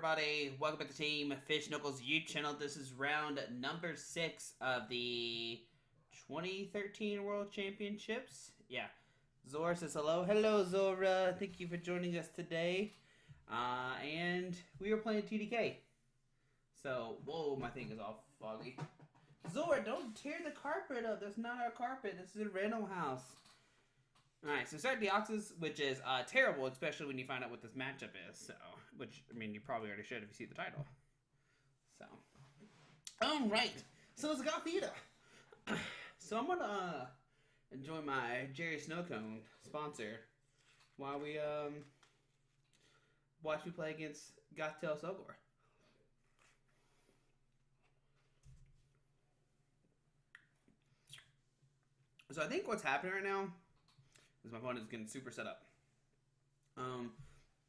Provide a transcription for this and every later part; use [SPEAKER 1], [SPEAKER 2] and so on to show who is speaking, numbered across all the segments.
[SPEAKER 1] everybody? Welcome back to Team Fish Knuckles YouTube channel. This is round number 6 of the 2013 World Championships. Yeah, Zora says hello. Hello, Zora. Thank you for joining us today. And we are playing TDK. So, whoa, my thing is all foggy. Zora, don't tear the carpet up. That's not our carpet. This is a rental house. Alright, so start Deoxys, which is terrible, especially when you find out what this matchup is. So, which, I mean, you probably already should if you see the title. So, alright, so it's Gothitelle. So I'm gonna enjoy my Jerry Snowcone sponsor while we watch me play against Gothitelle Accelgor. So I think what's happening right now is my opponent is getting super set up.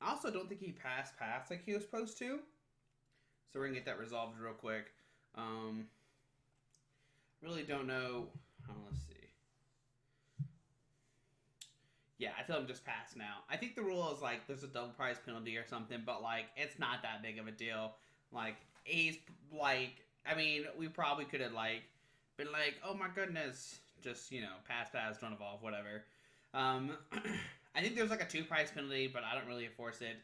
[SPEAKER 1] I also don't think he passed paths like he was supposed to. So we're going to get that resolved real quick. Really don't know. Let's see. Yeah, I tell him just pass now. I think the rule is like there's a double prize penalty or something, but like it's not that big of a deal. Like he's like, I mean, we probably could have like been like, oh my goodness, just, you know, pass, don't evolve, whatever. I think there's like a 2 prize penalty, but I don't really enforce it.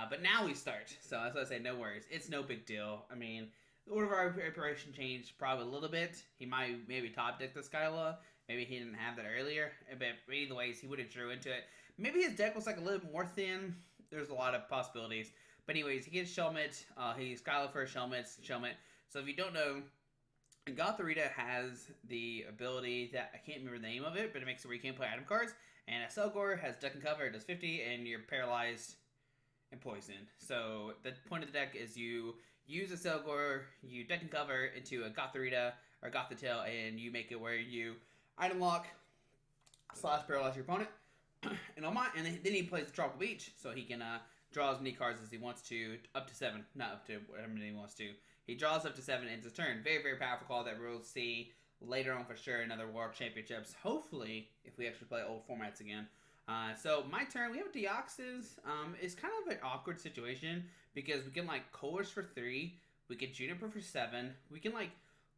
[SPEAKER 1] But now we start, so that's why I say no worries. It's no big deal. I mean, the order of our preparation changed probably a little bit. He might maybe top deck the Skyla. Maybe he didn't have that earlier. But either ways, he would have drew into it. Maybe his deck was like a little bit more thin. There's a lot of possibilities. But anyways, he gets Shelmet. He's Skyla first, Shelmet. So if you don't know, Gothitelle has the ability that I can't remember the name of it, but it makes it where you can't play item cards. And Accelgor has Duck and Cover, it does 50, and you're paralyzed and poisoned. So the point of the deck is you use Accelgor, you Duck and Cover into a Gothitelle or Gothitelle, and you make it where you item lock / paralyze your opponent. And then he plays the Tropical Beach, so he can draw as many cards as he wants to, up to 7, not up to whatever many he wants to. He draws up to 7 and ends his turn. Very, very powerful call that we'll see later on for sure in other World Championships. Hopefully, if we actually play old formats again. So my turn, we have Deoxys. It's kind of an awkward situation because we can like Coerce for 3. We get Juniper for 7. We can like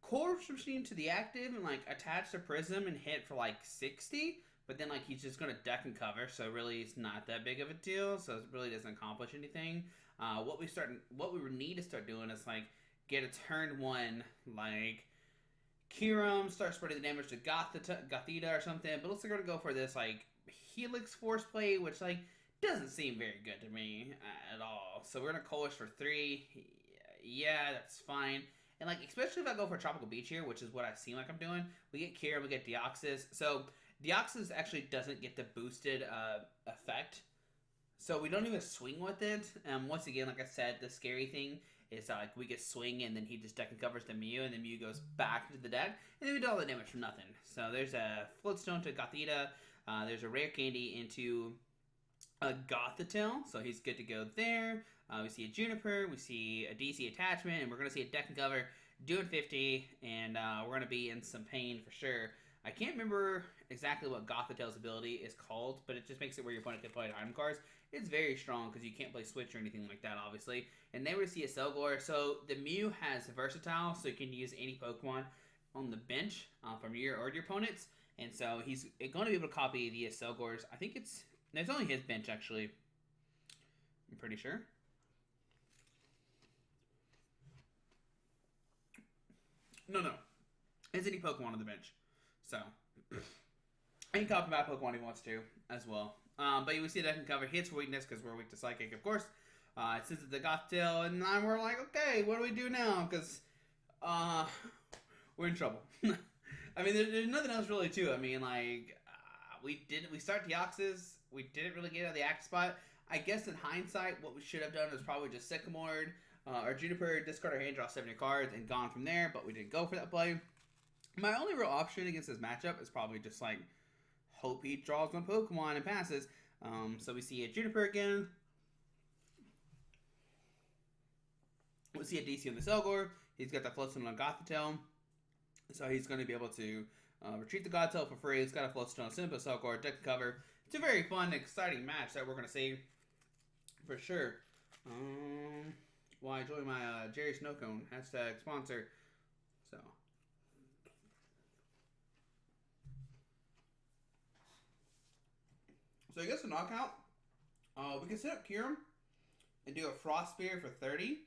[SPEAKER 1] Coerce Machine to the active and like attach the Prism and hit for like 60. But then like he's just going to Duck and Cover. So really it's not that big of a deal. So it really doesn't accomplish anything. What we need to start doing is like get a turn 1 like Kiram, start spreading the damage to Gothitelle or something. But looks like we're going to go for this like Helix Force Play, which like doesn't seem very good to me at all. So we're going to Coerce for 3. Yeah, that's fine. And like, especially if I go for Tropical Beach here, which is what I seem like I'm doing, we get Kiram, we get Deoxys. So Deoxys actually doesn't get the boosted effect. So we don't even swing with it. Once again, like I said, the scary thing is like we get swing and then he just Duck and Covers the Mew and then Mew goes back into the deck and then we do all the damage for nothing. So there's a Floatstone to Gothitelle. There's a Rare Candy into a Gothitelle, so he's good to go there. We see a Juniper, we see a DC attachment, and we're going to see a Duck and Cover doing 50, and we're going to be in some pain for sure. I can't remember exactly what Gothitelle's ability is called, but it just makes it where your opponent can play item cards. It's very strong because you can't play Switch or anything like that, obviously. And then we see a Accelgor. So the Mew has Versatile, so you can use any Pokemon on the bench from your or your opponent's. And so he's going to be able to copy the Accelgors. I think it's only his bench, actually. I'm pretty sure. No. It's any Pokemon on the bench. So, he can copy my Pokemon he wants to, as well. But you will see that I can cover hits for weakness, because we're weak to Psychic, of course. Since it's the Gothitelle, and then we're like, okay, what do we do now? Because, we're in trouble. I mean, there's nothing else really to it. I mean, like, we start Deoxys. We didn't really get out of the active spot. I guess in hindsight, what we should have done is probably just Sycamore or Juniper, discard our hand, draw 70 cards, and gone from there. But we didn't go for that play. My only real option against this matchup is probably just like hope he draws one Pokemon and passes. So we see a Juniper again. We'll see a DC on the Accelgor. He's got the Floatstone on Gothitelle. So he's going to be able to retreat the Gothitelle for free. It's got a Floatstone on Simple Accelgor, Deck and Cover. It's a very fun, exciting match that we're going to see for sure. Why enjoy my Jerry Snowcone hashtag sponsor. So. So I guess the knockout, we can set up Kieran and do a Frost Spear for 30.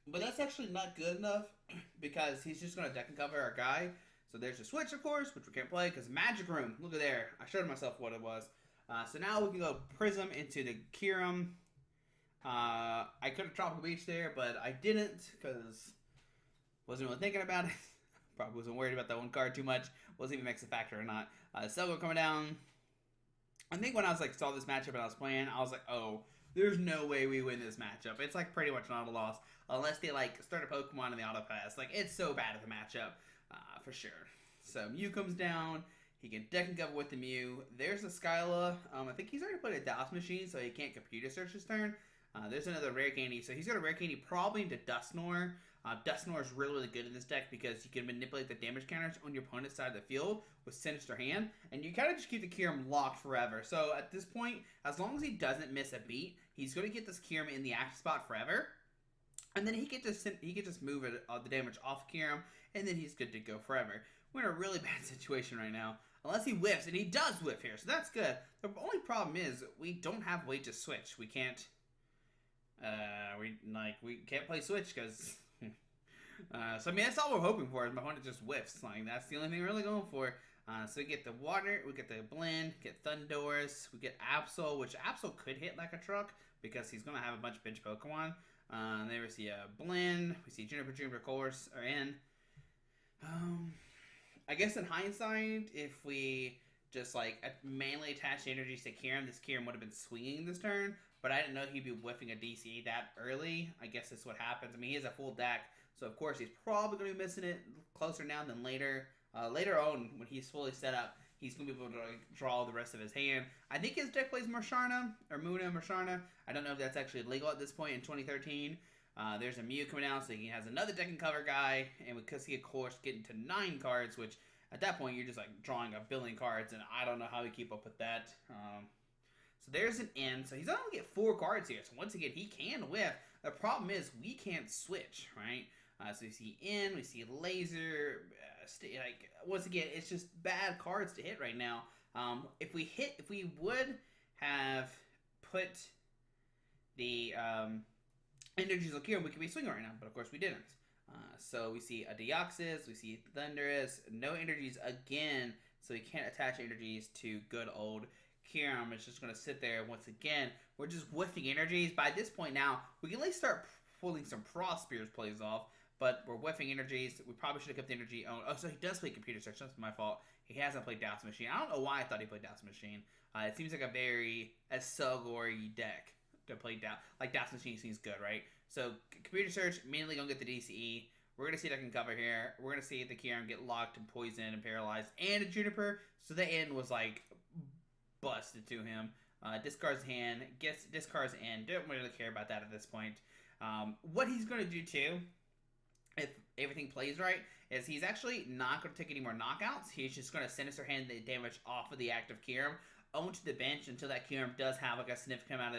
[SPEAKER 1] But that's actually not good enough because he's just going to deck and cover our guy. So there's a switch, of course, which we can't play because Magic Room. Look at there. I showed myself what it was. So now we can go Prism into the Kieran. I could have Tropical Beach there, but I didn't because wasn't really thinking about it. Probably wasn't worried about that one card too much. Wasn't even makes a factor or not. Accelgor coming down. I think when I was like saw this matchup and I was playing, I was like, oh, there's no way we win this matchup. It's like pretty much not a loss unless they like start a Pokemon in the auto pass. Like it's so bad of a matchup, for sure. So Mew comes down. He can deck and cover with the Mew. There's a Skyla. I think he's already played a DOS machine, so he can't computer search his turn. There's another Rare Candy. So he's got a Rare Candy probably into Dusknoir. Dusknoir is really, really good in this deck because you can manipulate the damage counters on your opponent's side of the field with Sinister Hand, and you kind of just keep the Kyurem locked forever. So at this point, as long as he doesn't miss a beat, he's going to get this Kyurem in the active spot forever, and then he can just move it, the damage off Kyurem, and then he's good to go forever. We're in a really bad situation right now, unless he whiffs, and he does whiff here, so that's good. The only problem is we don't have a way to switch. We can't. We can't play switch because. So I mean that's all we're hoping for is my opponent just whiffs. Like that's the only thing we're really going for. So we get the water, we get the blend, get Thundurus, we get Absol, which Absol could hit like a truck because he's gonna have a bunch of bench Pokemon. There we see a blend, we see Juniper, course are in. I guess in hindsight, if we just like manually attached energies to Kyurem, this Kyurem would have been swinging this turn. But I didn't know he'd be whiffing a DCE that early. I guess that's what happens. I mean, he has a full deck. So, of course, he's probably going to be missing it closer now than later. Later on, when he's fully set up, he's going to be able to draw the rest of his hand. I think his deck plays Marsharna, or Marshana. I don't know if that's actually legal at this point in 2013. There's a Mew coming out, so he has another deck and cover guy. And because he, of course, getting to 9 cards, which at that point, you're just like drawing a billion cards. And I don't know how we keep up with that. So there's an end. So he's only get 4 cards here. So once again, he can whiff. The problem is we can't switch, right? So we see in, we see laser. Once again, it's just bad cards to hit right now. If we would have put the energies on Kieran, we could be swinging right now, but of course we didn't. So we see a Deoxys, we see Thundurus, no energies again, so we can't attach energies to good old Kieran. It's just going to sit there. Once again, we're just whiffing energies. By this point now, we can at least start pulling some Frost Spears plays off. But we're whiffing energies. We probably should have kept the energy on. Oh, so he does play computer search. That's my fault. He hasn't played DOS Machine. I don't know why I thought he played DOS Machine. It seems like a very Accelgor-y deck to play DOS. Like DOS Machine seems good, right? So computer search, mainly going to get the DCE. We're going to see that can cover here. We're going to see the Kyurem get locked and poisoned and paralyzed. And a Juniper. So the end was like busted to him. Discards hand. Discards end. Don't really care about that at this point. What he's going to do too, if everything plays right, is he's actually not going to take any more knockouts. He's just going to Sinister Hand the damage off of the active Kyurem onto the bench until that Kyurem does have like a significant amount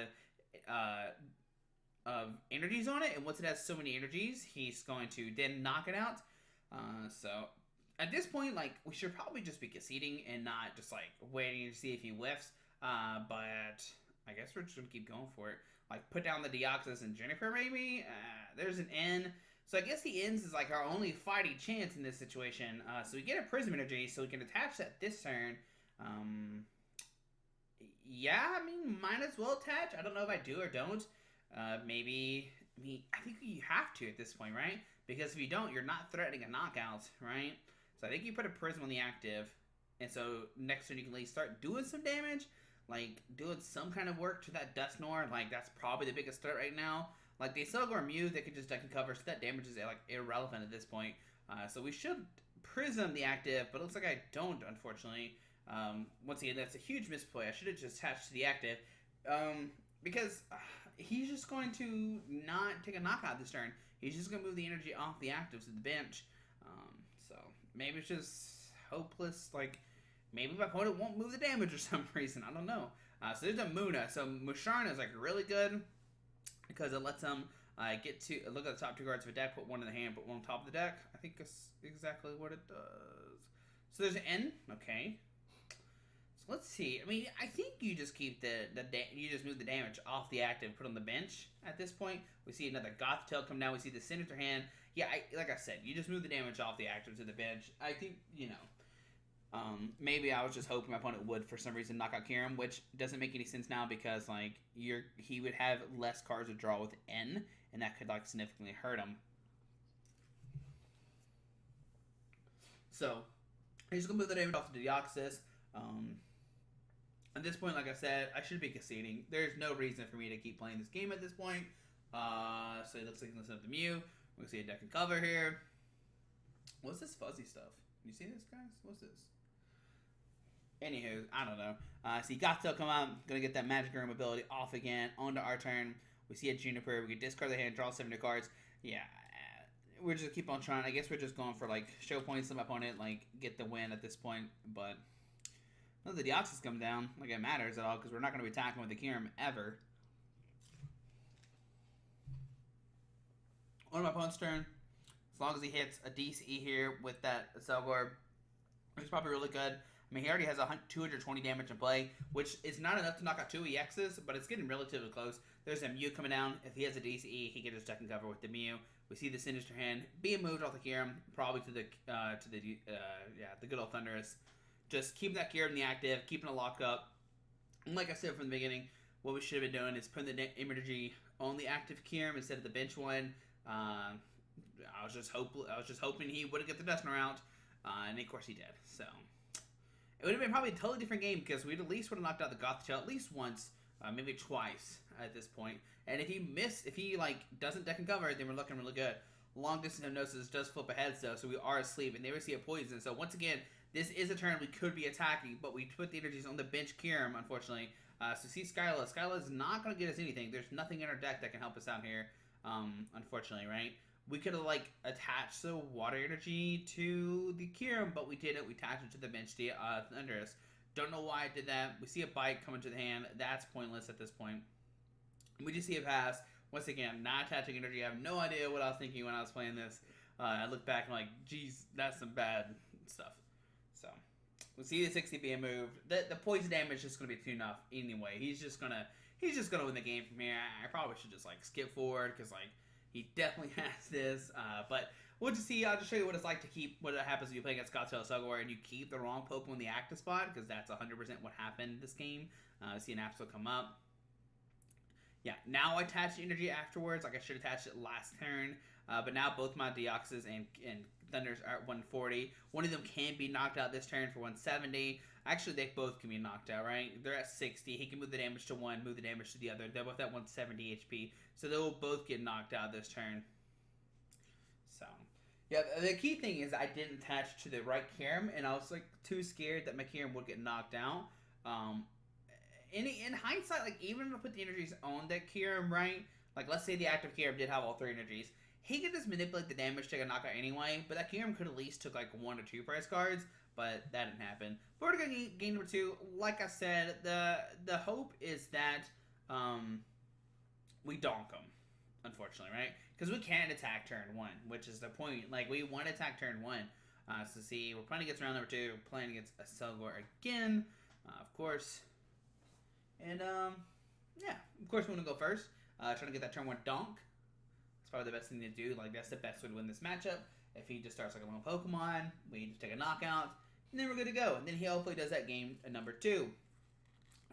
[SPEAKER 1] of energies on it. And once it has so many energies, he's going to then knock it out. So at this point, like, we should probably just be conceding and not just like waiting to see if he whiffs. But I guess we're just going to keep going for it. Like, put down the Deoxys and Juniper maybe. There's an N. So I guess the ends is like our only fighting chance in this situation. So we get a Prism Energy, so we can attach that this turn. Yeah, I mean, might as well attach. I don't know if I do or don't. Maybe, I think you have to at this point, right? Because if you don't, you're not threatening a knockout, right? So I think you put a Prism on the active. And so next turn you can at least start doing some damage. Like, doing some kind of work to that Dusknoir. Like, that's probably the biggest threat right now. Like, the Accelgor Mew, they can just deck and cover, so that damage is, like, irrelevant at this point. So we should Prism the active, but it looks like I don't, unfortunately. Once again, that's a huge misplay. I should have just attached to the active. Because he's just going to not take a knockout this turn. He's just going to move the energy off the actives to the bench. So maybe it's just hopeless. Like, maybe my opponent won't move the damage for some reason. I don't know. So there's a Muna. So Musharna is, like, really good, because it lets him Get to look at the top 2 cards of a deck, put one in the hand, put one on top of the deck. I think that's exactly what it does. So there's an N, okay. So let's see. I mean, I think you just keep you just move the damage off the active, put on the bench at this point. We see another Gothitelle come down. We see the Sinister Hand. Yeah, like I said, you just move the damage off the active to the bench. I think, you know, maybe I was just hoping my opponent would, for some reason, knock out Kiram, which doesn't make any sense now because, like, he would have less cards to draw with N, and that could, like, significantly hurt him. So, he's just going to move the damage off to Deoxys. At this point, like I said, I should be conceding. There's no reason for me to keep playing this game at this point. So it looks like he's listening to Mew. We're going to see a deck and cover here. What's this fuzzy stuff? You see this, guys? What's this? Anywho, I don't know. See Gothitelle come out. Going to get that Magic Room ability off again. On to our turn. We see a Juniper. We can discard the hand, draw 7 cards. Yeah, we're just keep on trying. I guess we're just going for, like, show points to my opponent, like, get the win at this point. But no, the Deoxys come down. Like, it matters at all because we're not going to be attacking with the Kiram ever. On my opponent's turn, as long as he hits a DCE here with that Accelgor, which is probably really good. I mean, he already has 220 damage in play, which is not enough to knock out 2 EXs, but it's getting relatively close. There's a Mew coming down. If he has a DCE, he can just deck and cover with the Mew. We see the Sinister Hand being moved off the Kiram, probably to the good old Thunderous. Just keeping that Kiram in the active, keeping it locked up. And like I said from the beginning, what we should have been doing is putting the energy on the active Kiram instead of the bench one. I was just hoping he wouldn't get the Dustin route, and of course he did. So it would have been probably a totally different game because we'd at least would have knocked out the Gothitelle at least once, maybe twice at this point. And if he like doesn't deck and cover, then we're looking really good. Long distance hypnosis does flip ahead though, so we are asleep, and they would see a poison. So once again, this is a turn we could be attacking, but we put the energies on the bench Kiram, unfortunately. So see Skyla. Skyla is not going to get us anything. There's nothing in our deck that can help us out here, unfortunately, right? We could have, like, attached the water energy to the Kiram, but we didn't. We attached it to the bench, the Thunderous. Don't know why I did that. We see a bite coming to the hand. That's pointless at this point. We just see a pass. Once again, not attaching energy. I have no idea what I was thinking when I was playing this. I look back and I'm like, geez, that's some bad stuff. So, we see the 60 being moved. The poison damage is just going to be too enough anyway. He's just going to win the game from here. I probably should just, like, skip forward because, like, he definitely has this, but we'll just see. I'll just show you what it's like to keep, what happens when you play against Gothitelle Accelgor and you keep the wrong Pokemon in the active spot, because that's 100% what happened this game. See an Absol come up. Yeah, now I attach the energy afterwards, like I should attach it last turn, but now both my Deoxys and Thunders are at 140. One of them can be knocked out this turn for 170. Actually, they both can be knocked out, right? They're at 60. He can move the damage to one, move the damage to the other. They're both at 170 HP. So they will both get knocked out this turn. So, yeah, the key thing is I didn't attach to the right Kiram, and I was, like, too scared that my Kiram would get knocked out. In hindsight, like, even if I put the energies on that Kiram, right? Like, let's say the active Kiram did have all 3 energies. He could just manipulate the damage to get a knockout anyway, but that Kiram could at least took, like, 1 or 2 prize cards. But that didn't happen. But we're going to game number 2. Like I said, the hope is that we donk them, unfortunately, right? Because we can't attack turn 1, which is the point. Like, we want to attack turn 1. So see, we're playing against round number 2. We're playing against Accelgor again, of course. And, yeah, of course we want to go first. Trying to get that turn 1 donk. That's probably the best thing to do. Like, that's the best way to win this matchup. If he just starts like a lone Pokemon, we just take a knockout, and then we're good to go. And then he hopefully does that game at number 2.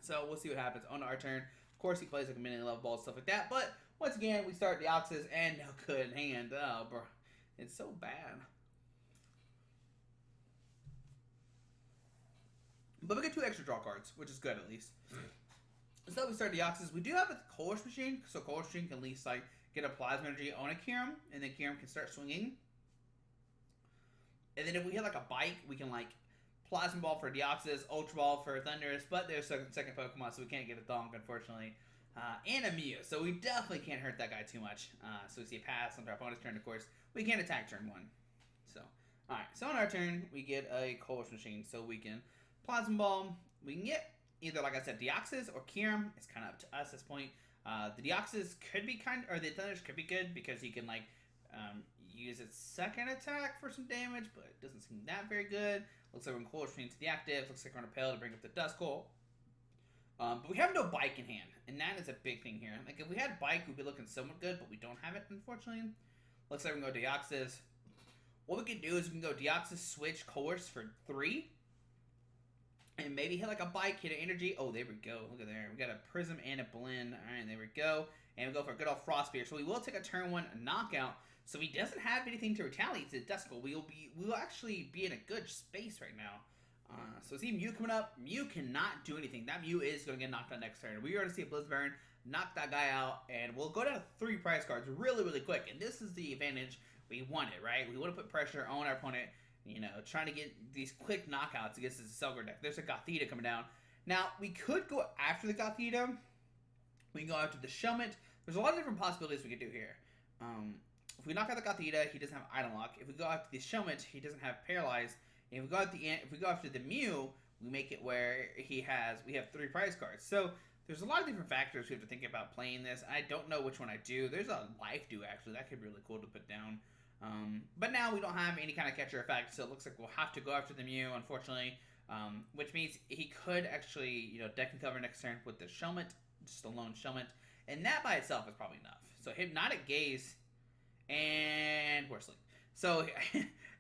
[SPEAKER 1] So we'll see what happens on our turn. Of course, he plays like a mini level ball, stuff like that. But once again, we start the Deoxys and no good hand. Oh, bro. It's so bad. But we get 2 extra draw cards, which is good at least. So we start the Deoxys. We do have a Colress Machine, so Colress Machine can at least like get a Plasma Energy on a Kiram, and then Kiram can start swinging. And then if we hit like a bike, we can like Plasma Ball for Deoxys, Ultra Ball for Thunderous, but there's a second Pokemon, so we can't get a Donk, unfortunately. And a Mew, so we definitely can't hurt that guy too much. So we see a pass on our opponent's turn, of course. We can't attack turn 1. So, alright, so on our turn, we get a Colress Machine, so we can Plasma Ball. We can get either, like I said, Deoxys or Kiram. It's kind of up to us at this point. The Deoxys could be or the Thunders could be good because he can like use its second attack for some damage, but it doesn't seem that very good. Looks like we're Cold Stream to the active. Looks like we're on a Repel to bring up the Duskull. But we have no Bike in hand, and that is a big thing here. Like if we had Bike, we'd be looking somewhat good, but we don't have it, unfortunately. Looks like we can go Deoxys. What we can do is we can go Deoxys, switch, Coerce for 3. And maybe hit like a Bike, hit an energy. Oh, there we go. Look at there. We got a Prism and a Blend. Alright, there we go. And we go for a good old Frost Spear. So we will take a turn 1 knockout. So if he doesn't have anything to retaliate to Duskull, we will actually be in a good space right now. So see Mew coming up. Mew cannot do anything. That Mew is going to get knocked out next turn. We are going to see a Blizzburn knock that guy out. And we'll go down to 3 prize cards really, really quick. And this is the advantage we wanted, right? We want to put pressure on our opponent. You know, trying to get these quick knockouts against this Accelgor deck. There's a Gothitelle coming down. Now, we could go after the Gothitelle. We can go after the Shelmet. There's a lot of different possibilities we could do here. If we knock out the Gothitelle, he doesn't have Item Lock. If we go after the Shelmet, he doesn't have Paralyze. And if we go after the Mew, we make it where we have 3 prize cards. So there's a lot of different factors we have to think about playing this. I don't know which one I do. There's a Life Dew actually. That could be really cool to put down. But now we don't have any kind of catcher effect, so it looks like we'll have to go after the Mew, unfortunately. Which means he could actually, you know, deck and cover next turn with the Shelmet, just a lone Shelmet, and that by itself is probably enough. So Hypnotic Gaze, and we're asleep. So,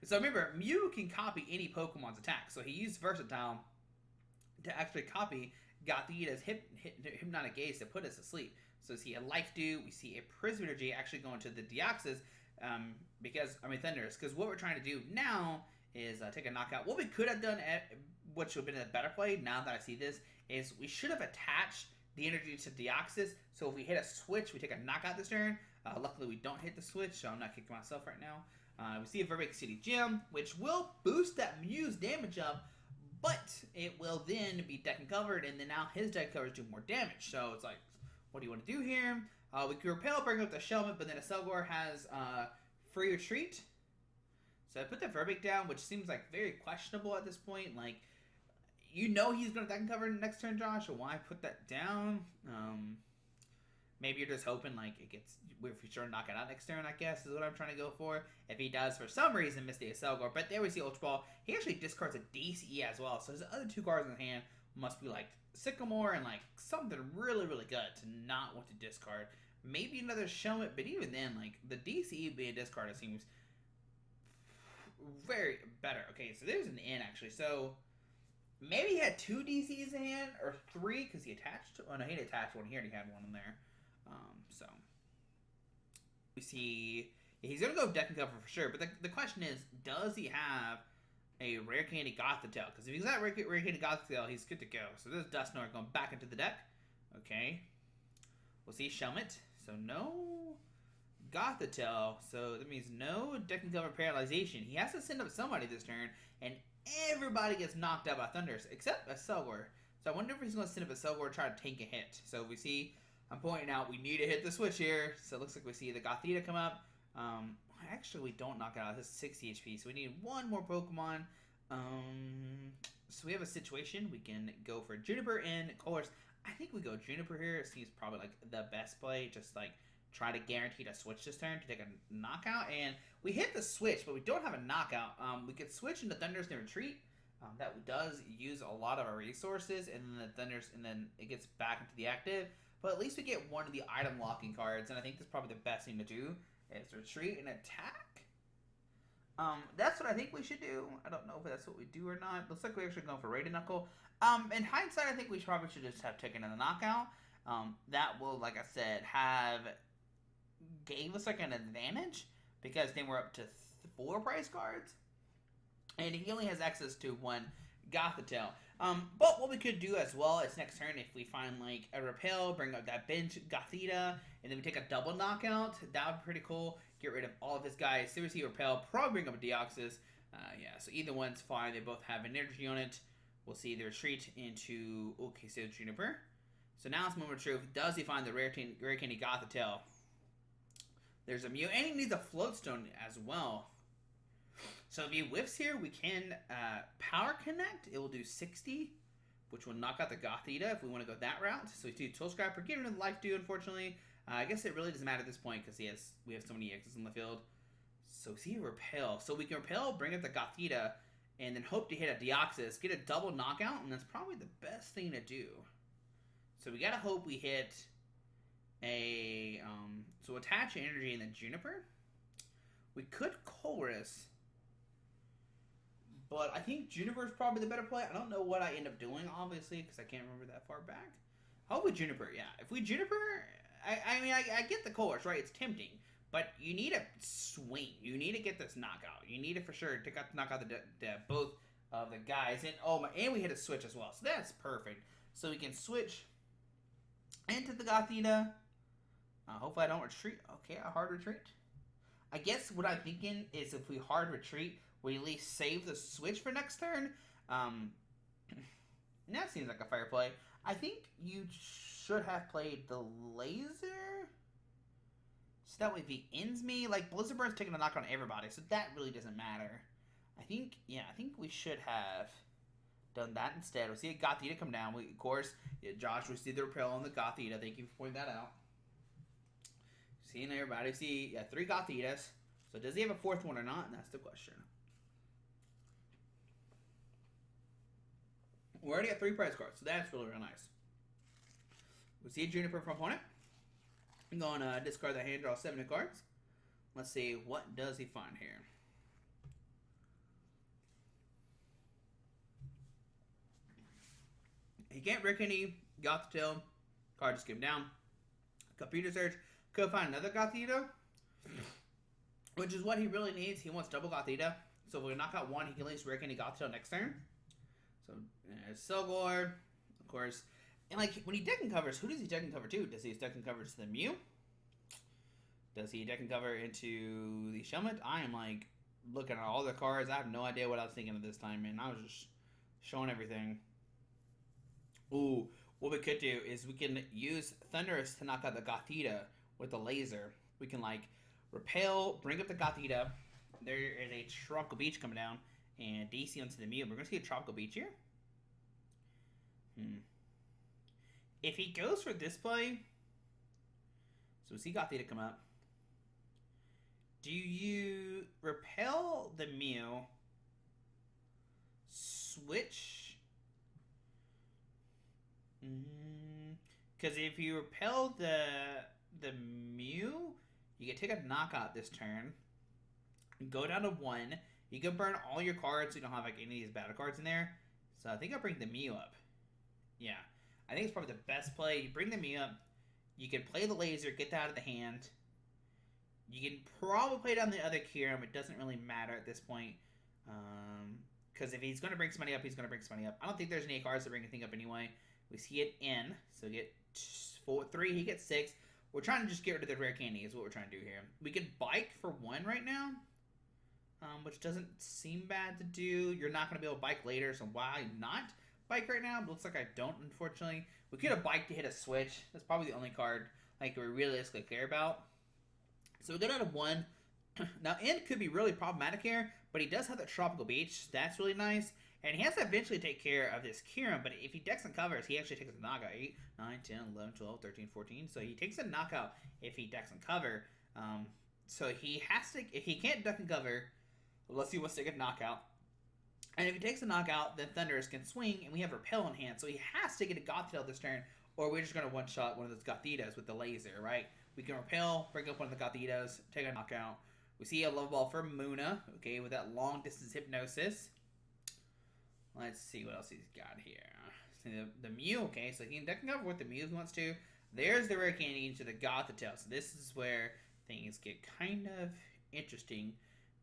[SPEAKER 1] so remember, Mew can copy any Pokemon's attack. So he used Versatile to actually copy Gothitelle's Hypnotic Gaze to put us to sleep. So we see a Life Dew, we see a Prism Energy actually going to the Deoxys. Thunders, because what we're trying to do now is take a knockout. What we could have done, which would have been a better play, now that I see this, is we should have attached the energy to Deoxys, so if we hit a switch, we take a knockout this turn. Luckily, we don't hit the switch, so I'm not kicking myself right now. We see a Verbeek City Gym, which will boost that Mew's damage up, but it will then be deck and covered, and then now his deck covers do more damage. So it's like, what do you want to do here? We can Repel, bring up the Shelmet, but then Accelgor has Free Retreat. So I put the Verbeek down, which seems like very questionable at this point. Like, you know he's going to deck and cover next turn, Josh, so why put that down? Maybe you're just hoping, like, if you sure knock it out next turn, I guess, is what I'm trying to go for. If he does, for some reason, miss the Accelgor. But there we see Ultra Ball. He actually discards a DCE as well, so his other 2 cards in hand must be, like, Sycamore and, like, something really, really good to not want to discard. Maybe another Shelmet, but even then, like, the DCE being discarded seems very better. Okay, so there's an N, actually. So, maybe he had 2 DCs in hand, or 3, because he attached... Oh, no, he didn't attach one. He already had one in there. So, we see... Yeah, he's going to go deck and cover for sure, but the question is, does he have a Rare Candy Gothitelle? Because if he's got Rare Candy Gothitelle, he's good to go. So, there's Dusknoir going back into the deck. Okay. We'll see Shelmet. So no Gothitelle. So that means no deck and cover Paralyzation. He has to send up somebody this turn, and everybody gets knocked out by Thunders, except Accelgor. So I wonder if he's going to send up Accelgor to try to tank a hit. So we see, I'm pointing out, we need to hit the switch here. So it looks like we see the Gothitelle come up. Actually, we don't knock it out. This is 60 HP, so we need 1 more Pokemon. So we have a situation. We can go for Juniper and Colors. I think we go Juniper here. It seems probably like the best play. Just like try to guarantee to switch this turn to take a knockout. And we hit the switch, but we don't have a knockout. We could switch into Thunders and Retreat. That does use a lot of our resources. And then the Thunders, and then it gets back into the active. But at least we get one of the item locking cards. And I think that's probably the best thing to do is Retreat and attack. That's what I think we should do. I don't know if that's what we do or not. Looks like we're actually going for Raiden Knuckle. In hindsight, I think we probably should just have taken a knockout. That will, like I said, gave us like an advantage because then we're up to 4 prize cards, and he only has access to 1 Gothitelle. But what we could do as well is next turn, if we find like a Repel, bring up that bench Gothitelle, and then we take a double knockout, that would be pretty cool. Get rid of all of his guys. Seriously, Repel, probably bring up a Deoxys. Yeah, so either one's fine. They both have an energy on it. We'll see the retreat into, okay, so Juniper. So now it's moment of truth. Does he find the Rare Candy Gothitelle? There's a Mew, and he needs a Floatstone as well. So if he whiffs here, we can Power Connect. It will do 60. which will knock out the Gothita if we want to go that route. So we do Tool Scrapper, get rid of the Life Dew, unfortunately. I guess it really doesn't matter at this point because we have so many X's in the field. So see a Repel. So we can Repel, bring up the Gothita, and then hope to hit a Deoxys, get a double knockout, and that's probably the best thing to do. So we gotta hope we hit a so attach energy in the Juniper. We could Chorus, but I think Juniper is probably the better play. I don't know what I end up doing, obviously, because I can't remember that far back. Hopefully Juniper, yeah. If we Juniper, I mean, I get the Chorus, right? It's tempting, but you need a swing. You need to get this knockout. You need to for sure knock out the both of the guys, and we hit a switch as well, so that's perfect. So we can switch into the Gothita. Hopefully I don't retreat. Okay, a hard retreat. I guess what I'm thinking is if we hard retreat, we at least save the switch for next turn. That seems like a fair play. I think you should have played the laser. So that way if he ends me, like Blizzard Burn's taking a knock on everybody, so that really doesn't matter. I think we should have done that instead. We see a Gothita come down. Of course, Josh, we see the Repel on the Gothita. Thank you for pointing that out. Seeing everybody. See, 3 Gothitas. So does he have a 4th one or not? That's the question. We already got 3 prize cards, so that's really, really nice. We see a Juniper from opponent. I'm going to discard the hand, draw 7 cards. Let's see, what does he find here? He can't Rick any Gothitelle. Card just came down. Computer search. Could find another Gothita, which is what he really needs. He wants double Gothita. So if we knock out one, he can at least Rick any Gothitelle next turn. So Accelgor, of course. And like when he deck and covers, who does he deck and cover to? Does he deck and cover to the Mew? Does he deck and cover into the Shelmet? I am like looking at all the cards. I have no idea what I was thinking at this time, man. I was just showing everything. Ooh, what we could do is we can use Thunderous to knock out the Gothita with the laser. We can like Repel, bring up the Gothita. There is a Tropical Beach coming down, and DC onto the Mew. We're going to see a Tropical Beach here. If he goes for this play, so we see Gothita come up. Do you Repel the Mew, switch? Because if you Repel the Mew, you can take a knockout this turn. Go down to 1. You can burn all your cards so you don't have like any of these battle cards in there. So I think I'll bring the Mew up. Yeah. I think it's probably the best play. You bring the Mew up. You can play the laser, get that out of the hand. You can probably play down the other Kyurem. It doesn't really matter at this point. Because if he's going to bring somebody up, he's going to bring somebody up. I don't think there's any cards to bring anything up anyway. We see it in. So we get 3. He gets 6. We're trying to just get rid of the rare candy is what we're trying to do here. We could bike for 1 right now. Which doesn't seem bad to do. You're not going to be able to bike later, so why not bike right now? It looks like I don't, unfortunately. We could have bike to hit a switch. That's probably the only card like we realistically care about. So we go down to 1. Now, End could be really problematic here, but he does have that Tropical Beach. That's really nice. And he has to eventually take care of this Kyurem, but if he decks and covers, he actually takes a knockout. 8, 9, 10, 11, 12, 13, 14. So he takes a knockout if he decks and cover. So he has to, if he can't duck and cover, unless he wants to get a knockout. And if he takes a knockout, then Thunderous can swing, and we have Repel in hand. So he has to get a Gothitelle this turn, or we're just going to one-shot one of those Gothitas with the laser, right? We can Repel, bring up one of the Gothitas, take a knockout. We see a Love Ball for Muna, okay, with that long-distance Hypnosis. Let's see what else he's got here. So the Mew, okay, so he can deck and cover with the Mew if he wants to. There's the rare candy into the Gothitelle. So this is where things get kind of interesting,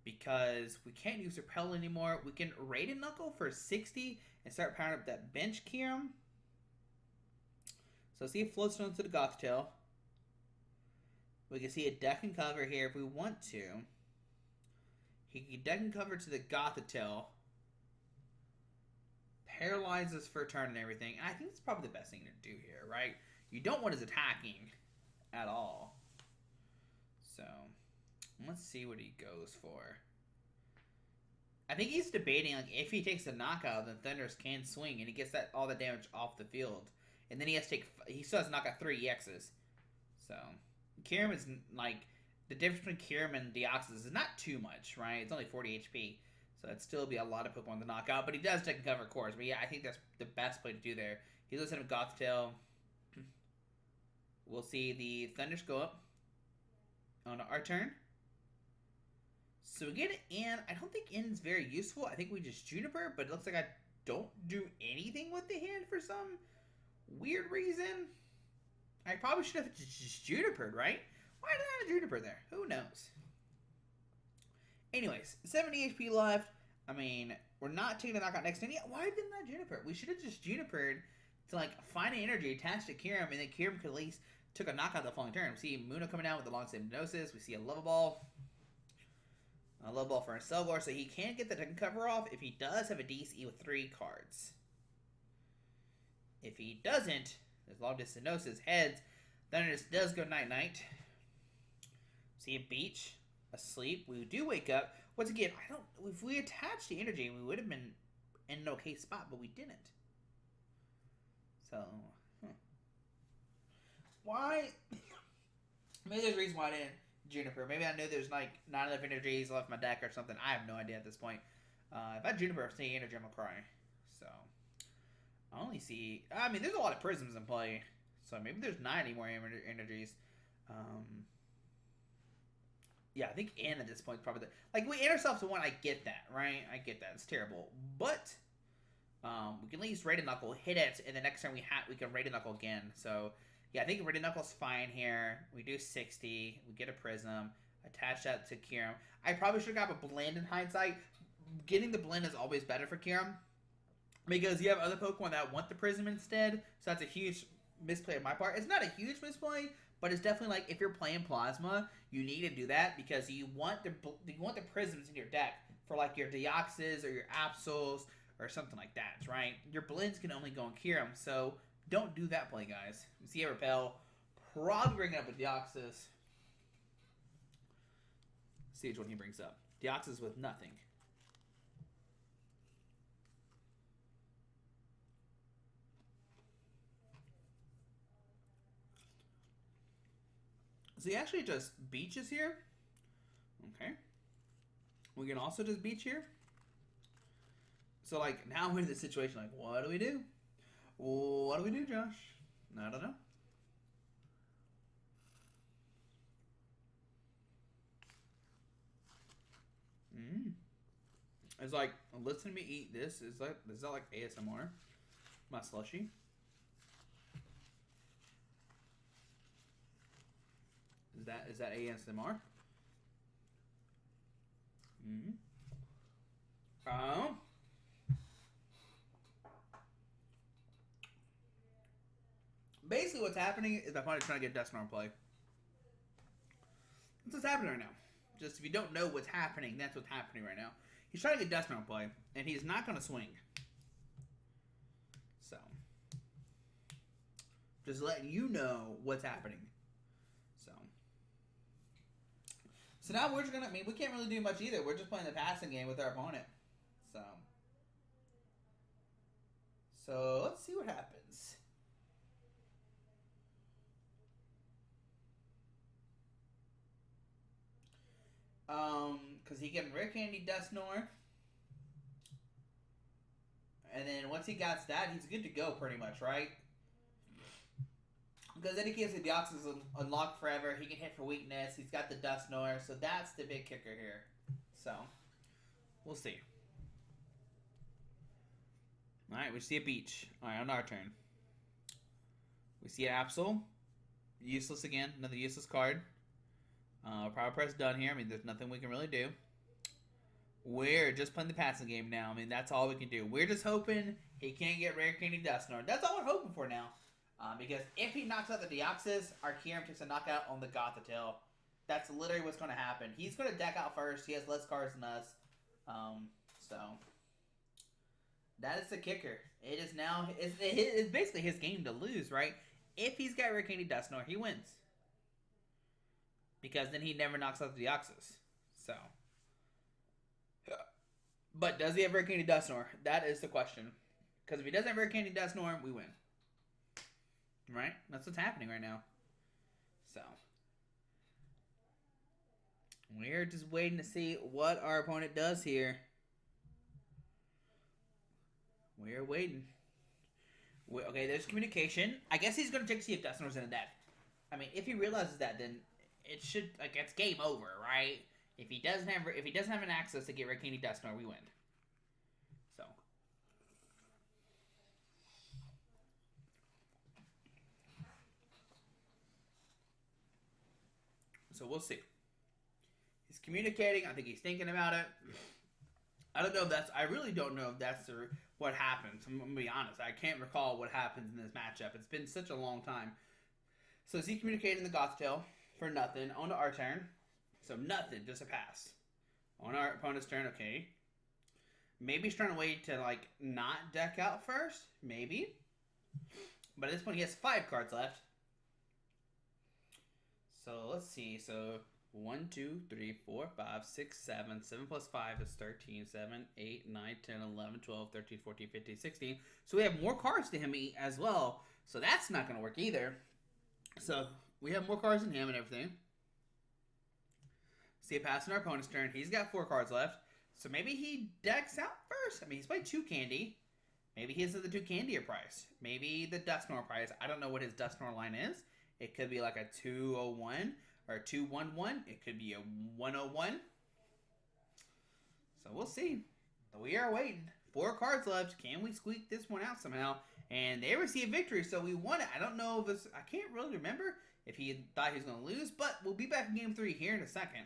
[SPEAKER 1] because we can't use Repel anymore. We can Raiden Knuckle for 60 and start powering up that bench Kyurem. So see it floats onto the Gothitelle. We can see a deck and cover here if we want to. He can deck and cover to the Gothitelle. Paralyzes for a turn and everything. And I think it's probably the best thing to do here, right? You don't want his attacking at all. So let's see what he goes for. I think he's debating like if he takes a knockout, then Thunders can swing and he gets that all the damage off the field, and then he has to take. He still has to knock out 3 EXs. So Kyurem is like the difference between Kyurem and Deoxys is not too much, right? It's only 40 HP, so it'd still be a lot of Pokemon to knock out. But he does take and cover cores. But yeah, I think that's the best play to do there. He looks at him Gothitelle. We'll see the Thunders go up on our turn. So we get in. I don't think in is very useful. I think we just Juniper, but it looks like I don't do anything with the hand for some weird reason. I probably should have just Junipered, right? Why did I have a Juniper there? Who knows? Anyways, 70 HP left. I mean, we're not taking a knockout next turn. Yeah, why didn't I Juniper? We should have just Junipered to like find an energy attached to Kyurem, and then Kyurem could at least took a knockout the following turn. We see Muno coming out with the long Hypnosis. We see a Level Ball. A Level Ball for Accelgor, so he can get the Tekken cover off if he does have a DC with 3 cards. If he doesn't, there's long Hypnosis, heads. Thunders does go Night-Night. See a Beach, asleep. We do wake up. Once again, I don't. If we attached the energy, we would have been in an okay spot, but we didn't. So, why? Maybe there's a reason why I didn't Juniper. Maybe I knew there's like not enough energies left in my deck or something. I have no idea at this point. If I Juniper see energy, I'm gonna cry. So I only see. I mean, there's a lot of prisms in play, so maybe there's not any more energies. Yeah, I think N at this point is probably like we add ourselves to 1. I get that, right? I get that. It's terrible, but we can at least Raid and Knuckle, hit it, and the next time we can Raid and Knuckle again. So yeah, I think Raid and Knuckle's fine here. We do 60. We get a Prism. Attach that to Kyurem. I probably should have got a Blend in hindsight. Getting the Blend is always better for Kyurem, because you have other Pokemon that want the Prism instead. So that's a huge misplay on my part. It's not a huge misplay, but it's definitely like if you're playing Plasma, you need to do that because you want the Prisms in your deck for like your Deoxys or your Absols or something like that, right? Your Blends can only go on Kyurem, so don't do that play, guys. You see a Repel, probably bring it up with Deoxys. See which one he brings up. Deoxys with nothing. So he actually just beaches here. Okay. We can also just beach here. So, like, now we're in this situation, like, what do we do? What do we do, Josh? I don't know. It's like, listen to me eat this. Is that like ASMR? My slushie. Is that ASMR? Basically, what's happening is my opponent's trying to get Dusknoir play. That's what's happening right now. Just if you don't know what's happening, that's what's happening right now. He's trying to get Dusknoir play, and he's not going to swing. So, just letting you know what's happening. So now we're just gonna. I mean, we can't really do much either. We're just playing the passing game with our opponent. So let's see what happens. Because he can Rare Candy Dusknoir. And then once he got that, he's good to go pretty much, right? Because then he gives the Deoxys unlocked forever. He can hit for weakness. He's got the Dusknoir. So that's the big kicker here. So, we'll see. Alright, we see a Beach. Alright, on our turn. We see an Absol. Useless again. Another useless card. Power Press done here. I mean, there's nothing we can really do. We're just playing the passing game now. I mean, that's all we can do. We're just hoping he can't get Rare Candy Dusknoir. That's all we're hoping for now. Because if he knocks out the Deoxys, our Kyurem takes a knockout on the Gothitelle. That's literally what's going to happen. He's going to deck out first. He has less cards than us. So, that is the kicker. It is now, it's basically his game to lose, right? If he's got Rare Candy Dusknoir, he wins. Because then he never knocks out the Deoxys. So. But does he have Rare Candy Dusknoir? That is the question. Because if he doesn't have Rare Candy Dusknoir, we win. Right? That's what's happening right now. So. We're just waiting to see what our opponent does here. We're waiting. Okay, there's communication. I guess he's going to check to see if Dusknoir's in the deck. I mean, if he realizes that, then it should, like, it's game over, right? If he doesn't have an access to get Rare Candy Dusknoir, we win. So. So we'll see. He's communicating. I think he's thinking about it. I don't know if that's... I really don't know if that's what happens. I'm going to be honest. I can't recall what happens in this matchup. It's been such a long time. So is he communicating the Gothitelle for nothing? On to our turn. So nothing. Just a pass. On our opponent's turn. Okay. Maybe he's trying to wait to, like, not deck out first. Maybe. But at this point, he has 5 cards left. So let's see. So... 1, 2, 3, 4, 5, 6, 7. 7 plus 5 is 13. 7, 8, 9, 10, 11, 12, 13, 14, 15, 16. So we have more cards to him as well. So that's not going to work either. So we have more cards than him and everything. See a pass on our opponent's turn. He's got 4 cards left. So maybe he decks out first. I mean, he's played 2 candy. Maybe he has the 2 candy price. Maybe the Dusknoir price. I don't know what his Dusknoir line is. It could be like a 201. Or 211. It could be a 101. So we'll see. We are waiting. 4 cards left. Can we squeak this one out somehow? And they receive victory, so we won it. I don't know if this... I can't really remember if he thought he was going to lose, but we'll be back in Game 3 here in a second.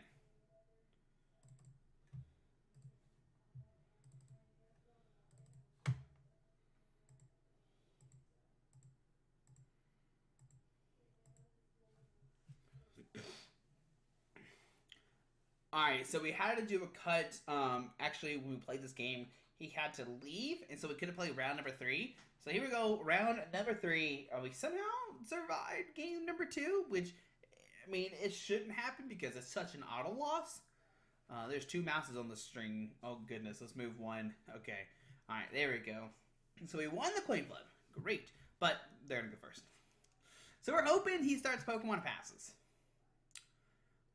[SPEAKER 1] Alright, so we had to do a cut. Actually, when we played this game, he had to leave, and so we could have played round number 3. So here we go, round number 3. We somehow survived game number 2, which, I mean, it shouldn't happen because it's such an auto loss. There's 2 mouses on the string. Oh, goodness, let's move 1. Okay, alright, there we go. So we won the coin flip. Great, but they're going to go first. So we're hoping he starts Pokemon passes.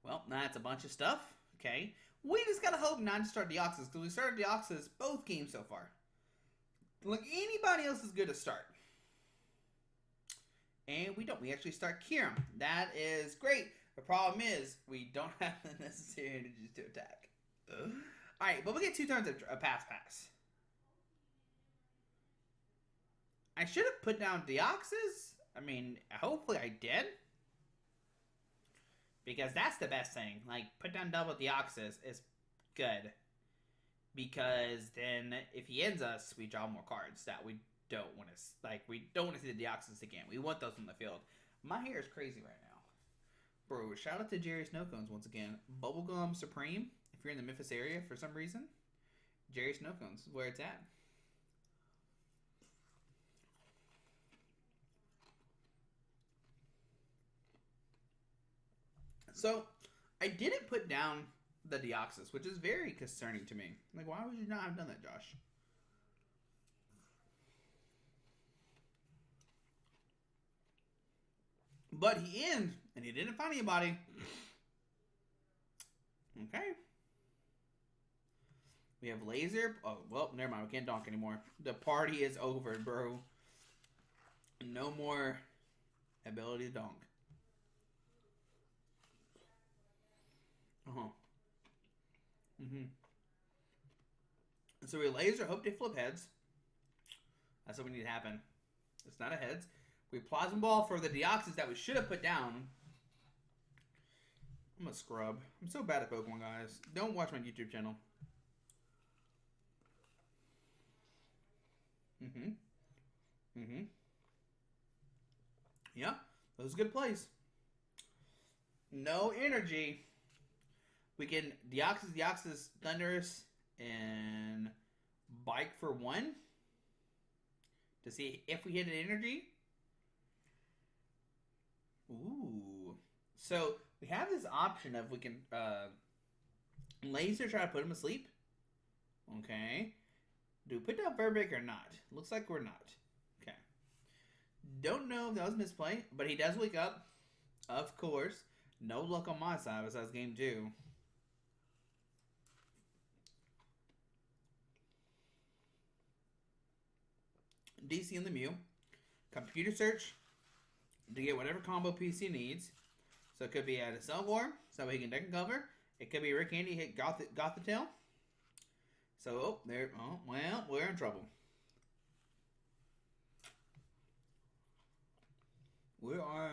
[SPEAKER 1] Well, that's a bunch of stuff. Okay. We just gotta hope not to start Deoxys, because we started Deoxys both games so far. Like, anybody else is good to start. And we don't. We actually start Kyurem. That is great. The problem is, we don't have the necessary energies to attack. Alright, but we'll get 2 turns of pass. I should have put down Deoxys. I mean, hopefully I did. Because that's the best thing. Like, put down double Deoxys is good. Because then, if he ends us, we draw more cards that we don't want to... Like, we don't want to see the Deoxys again. We want those on the field. My hair is crazy right now. Bro, shout out to Jerry Snowcones once again. Bubblegum Supreme, if you're in the Memphis area for some reason. Jerry Snowcones is where it's at. So, I didn't put down the Deoxys, which is very concerning to me. Like, why would you not have done that, Josh? But he ends, and he didn't find anybody. Okay. We have laser. Oh, well, never mind. We can't donk anymore. The party is over, bro. No more ability to donk. So we laser, hope they flip heads. That's what we need to happen. It's not a heads. We plasma ball for the Deoxys that we should have put down. I'm a scrub. I'm so bad at Pokemon, guys. Don't watch my YouTube channel. Yeah, that was a good place. No energy. We can Deoxys, Thundurus, and Bike for 1 to see if we hit an energy. Ooh. So we have this option of we can laser try to put him asleep. Okay. Do we put down Verbeek or not? Looks like we're not. Okay. Don't know if that was misplay, but he does wake up. Of course. No luck on my side besides game 2. DC and the Mew. Computer search to get whatever combo PC needs. So it could be at a Accelgor, so he can deck and cover. It could be Rick Andy hit Gothitelle. So, well, we're in trouble. We are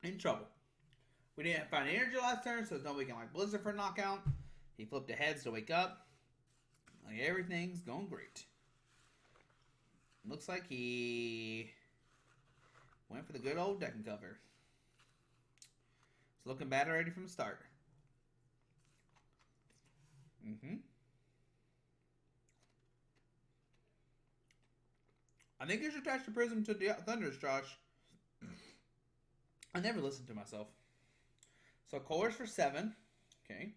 [SPEAKER 1] in trouble. We didn't find energy last turn, so no we can like Blizzard for knockout. He flipped the heads to wake up. Like everything's going great. Looks like he went for the good old deck and cover. It's looking bad already from the start. I think you should attach the Prism to the Thunders, Josh. I never listened to myself. So Colors for 7. Okay.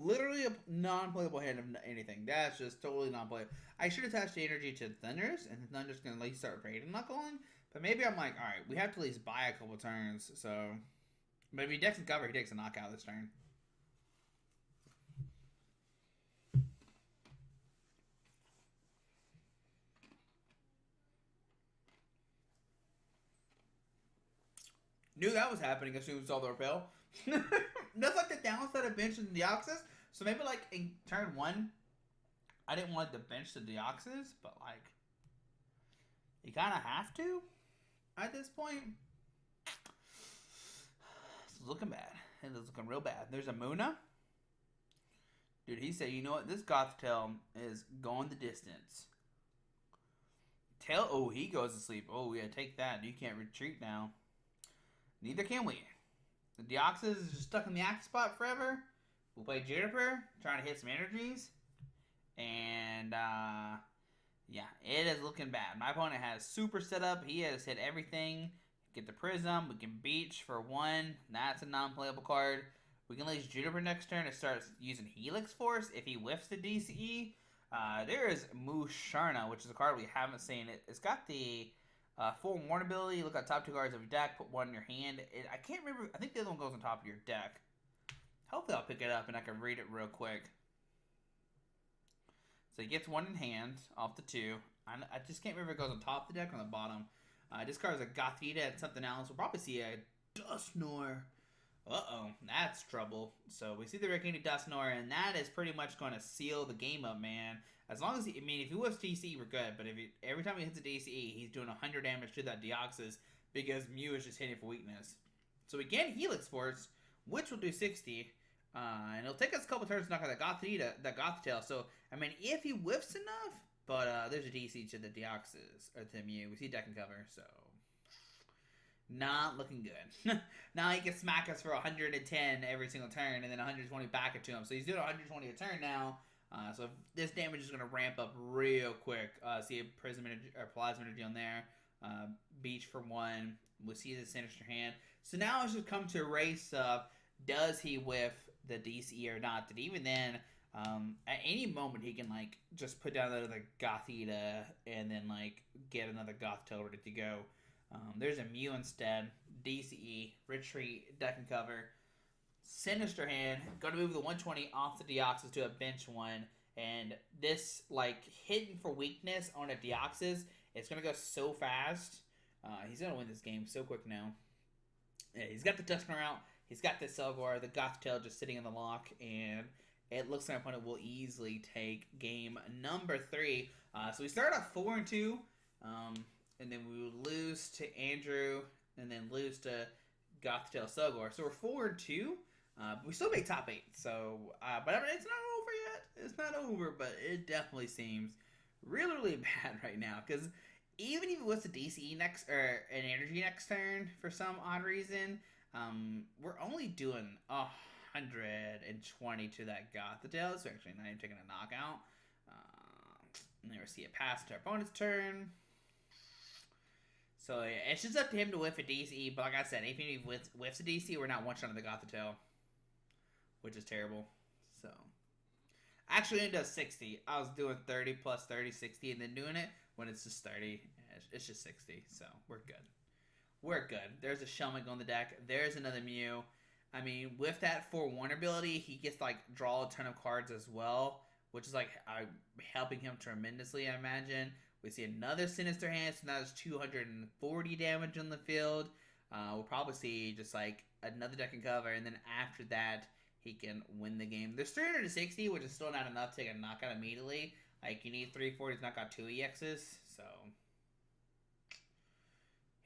[SPEAKER 1] Literally a non-playable hand of anything. That's just totally non-playable. I should attach the energy to Thunders, and Thunders can at least start Raiden Knuckling. But maybe I'm like, alright, we have to at least buy a couple turns, so... But if he decks and cover, he takes a knockout this turn. Knew that was happening as soon as we saw the repel. That's like the downside of benching Deoxys. So maybe like in turn 1, I didn't want to bench the Deoxys, but like you kind of have to at this point. It's looking bad. It is looking real bad. There's a Muna. Dude, he said, you know what? This Gothitelle is going the distance. Oh, he goes to sleep. Oh, yeah, take that. You can't retreat now. Neither can we. The Deoxys is just stuck in the active spot forever. We'll play Juniper, trying to hit some energies. And, yeah, it is looking bad. My opponent has super set up. He has hit everything. Get the Prism. We can Beach for 1. That's a non-playable card. We can lose Juniper next turn to start using Helix Force if he whiffs the DCE. There is Musharna, which is a card we haven't seen. It's got the... full warn ability, look at top 2 cards of your deck, put 1 in your hand. I can't remember, I think the other one goes on top of your deck. Hopefully I'll pick it up and I can read it real quick. So he gets 1 in hand, off the 2. I just can't remember if it goes on top of the deck or on the bottom. This card is a Gothitelle and something else. We'll probably see a Dusknoir. Uh-oh, that's trouble. So we see the Rickety Dusknoir, and that is pretty much going to seal the game up, man. As long as he, I mean, if he whiffs DCE, we're good. But if he, every time he hits a DCE, he's doing 100 damage to that Deoxys because Mew is just hitting for weakness. So we get Helix Force, which will do 60. And it'll take us a couple turns to knock out that Gothitelle. So, I mean, if he whiffs enough, but there's a DC to the Deoxys, or to Mew. We see deck and cover, so... Not looking good. Now he can smack us for 110 every single turn, and then 120 back it to him. So he's doing 120 a turn now. So this damage is going to ramp up real quick. See a Prism energy, or Plasma energy on there. Beach for 1. We'll see the Sinister Hand. So now it's just come to a race of, does he whiff the DCE or not? That even then, at any moment he can like just put down another Gothitelle and then like get another Gothitelle ready to go. There's a Mew instead. DCE, retreat, deck and cover. Sinister Hand, going to move the 120 off the Deoxys to a bench 1. And this, like, hitting for weakness on a Deoxys, it's going to go so fast. He's going to win this game so quick now. Yeah, he's got the Dusknoir out. He's got the Accelgor, the Gothitelle just sitting in the lock. And it looks like my opponent will easily take game number 3. So we start off 4-2. And then we would lose to Andrew, and then lose to Gothitelle Accelgor. So we're 4-2. We still make top 8. So, but I mean, it's not over yet. It's not over, but it definitely seems really, really bad right now. Because even if it was a DCE next, or an energy next turn for some odd reason, we're only doing 120 to that Gothitelle. So actually not even taking a knockout. And then we see it pass to our opponent's turn. So yeah, it's just up to him to whiff a DCE, but like I said, if he whiffs a DCE, we're not one-shotting the Gothitelle. which is terrible. So, actually, it does 60. I was doing 30 plus 30, 60, and then doing it when it's just 30. It's just 60, so we're good. We're good. There's a Shelmik on the deck. There's another Mew. I mean, with that 4-1 ability, he gets, like, draw a ton of cards as well, which is, like, helping him tremendously, I imagine. We see another Sinister Hand, so now there's 240 damage on the field. We'll probably see just, like, another deck and cover, and then after that, he can win the game. There's 360, which is still not enough to get a knockout immediately. Like, you need 340 to knock out 2 EXs, so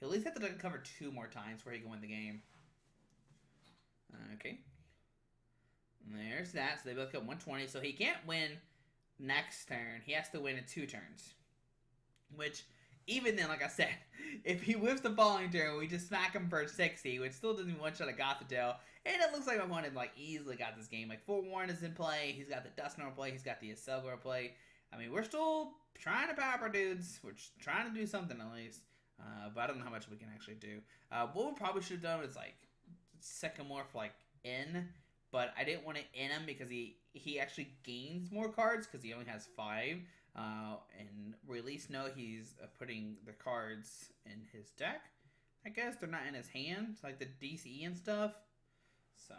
[SPEAKER 1] he'll at least have to cover 2 more times before he can win the game. Okay. And there's that. So they both got 120. So he can't win next turn. He has to win in 2 turns. Which, even then, like I said, if he whiffs the following turn, we just smack him for 60, which still doesn't one-shot a Gothitelle. And it looks like my opponent, like, easily got this game. Like, 4-1 is in play. He's got the Dusknoir play. He's got the Accelgor play. I mean, we're still trying to power our dudes. We're trying to do something at least. But I don't know how much we can actually do. What we probably should have done is, like, Secomorph, like, in. But I didn't want to in him because he actually gains more cards because he only has 5. And we at least know he's putting the cards in his deck. I guess they're not in his hand, like the DCE and stuff. So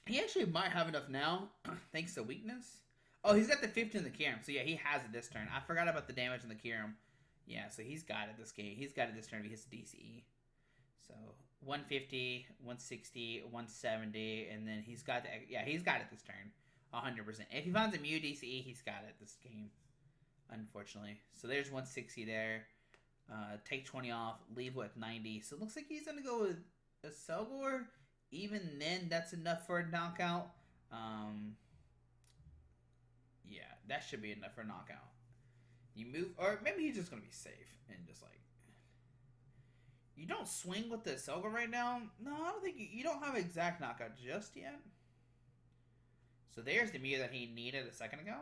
[SPEAKER 1] he actually might have enough now, thanks to weakness. Oh, he's got the 50 in the Kyurem, so yeah, he has it this turn. I forgot about the damage in the Kyurem. Yeah, so he's got it this game. He's got it this turn if he hits the DCE. So 150, 160, 170, and then he's got the, yeah, he's got it this turn. 100%. If he finds a Mew DCE, he's got it this game, unfortunately. So there's 160 there. Take 20 off, leave with 90. So it looks like he's going to go with Accelgor. Even then, that's enough for a knockout. Yeah, that should be enough for a knockout. You move, or maybe he's just going to be safe and just like, you don't swing with the Accelgor right now. No, I don't think you don't have an exact knockout just yet. So there's the Mew that he needed a second ago.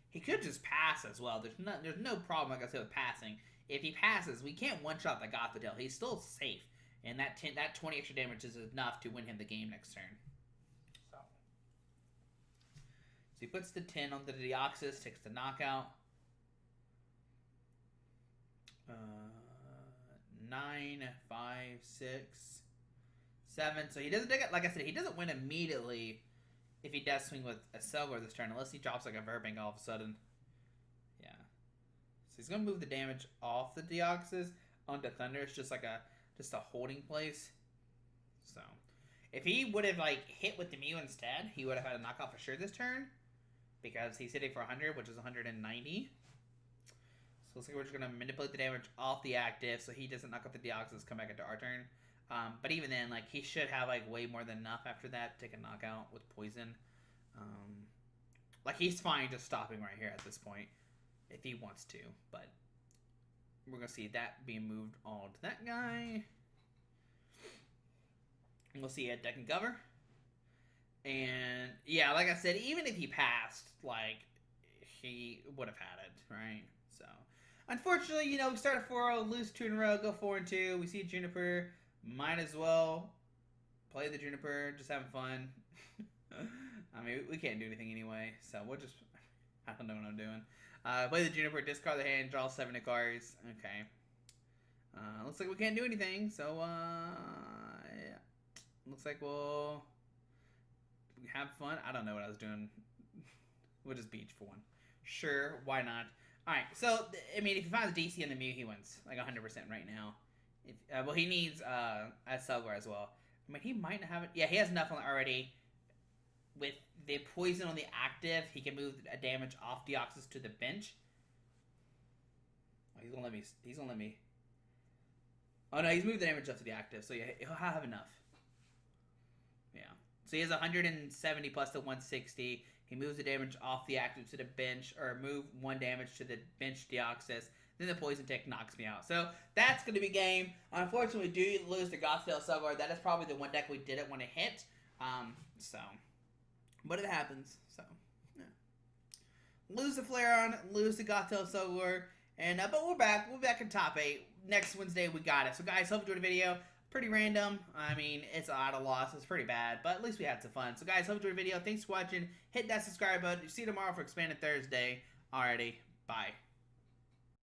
[SPEAKER 1] He could just pass as well. There's no problem, like I said, with passing. If he passes, we can't one-shot the Gothitelle. He's still safe. And that 20 extra damage is enough to win him the game next turn. So he puts the 10 on the Deoxys, takes the knockout. 9, 5, 6, 7. So he doesn't take it. Like I said, he doesn't win immediately if he does swing with Accelgor this turn, unless he drops like a Verbank all of a sudden. Yeah. So he's gonna move the damage off the Deoxys onto Thunder. It's just like a holding place. So if he would have like hit with the Mew instead, he would have had a knockout for sure this turn. Because he's hitting for 100, which is 190. So looks like we're just gonna manipulate the damage off the active so he doesn't knock out the Deoxys, come back into our turn. But even then, like, he should have, like, way more than enough after that to take a knockout with poison. Like, he's fine just stopping right here at this point if he wants to. But we're going to see that being moved on to that guy. And we'll see a deck and cover. And, yeah, like I said, even if he passed, like, he would have had it, right? So, unfortunately, you know, we start at 4-0, lose 2 in a row, go 4-2. We see Juniper. Might as well play the Juniper, just having fun. I mean, we can't do anything anyway, so we'll just, I don't know what I'm doing. Play the Juniper, discard the hand, draw 7 cards. Okay. Looks like we can't do anything, so, yeah. Looks like we'll have fun. I don't know what I was doing. We'll just beach for one. Sure, why not? Alright, so, I mean, if he finds DC in the Mew, he wins, like 100% right now. Well, he needs Accelgor as well. I mean, he might have it. Yeah, he has enough on it already. With the poison on the active, he can move a damage off Deoxys to the bench. Oh, he's gonna let me. He's gonna let me. Oh no, he's moved the damage up to the active, so yeah, he'll have enough. Yeah. So he has 170 plus the 160. He moves the damage off the active to the bench, or move 1 damage to the bench Deoxys. Then the poison tick knocks me out. So that's going to be game. Unfortunately, we do lose the Gothitelle Accelgor. That is probably the one deck we didn't want to hit. But it happens. So, yeah. Lose the Flareon, lose the Gothitelle Accelgor, and but we're back. We're back in top 8. Next Wednesday, we got it. So, guys, hope you enjoyed the video. pretty random. I mean, it's a lot of loss. It's pretty bad, but at least we had some fun. So, guys, hope you enjoyed the video. Thanks for watching. Hit that subscribe button. See you tomorrow for Expanded Thursday. Alrighty, bye.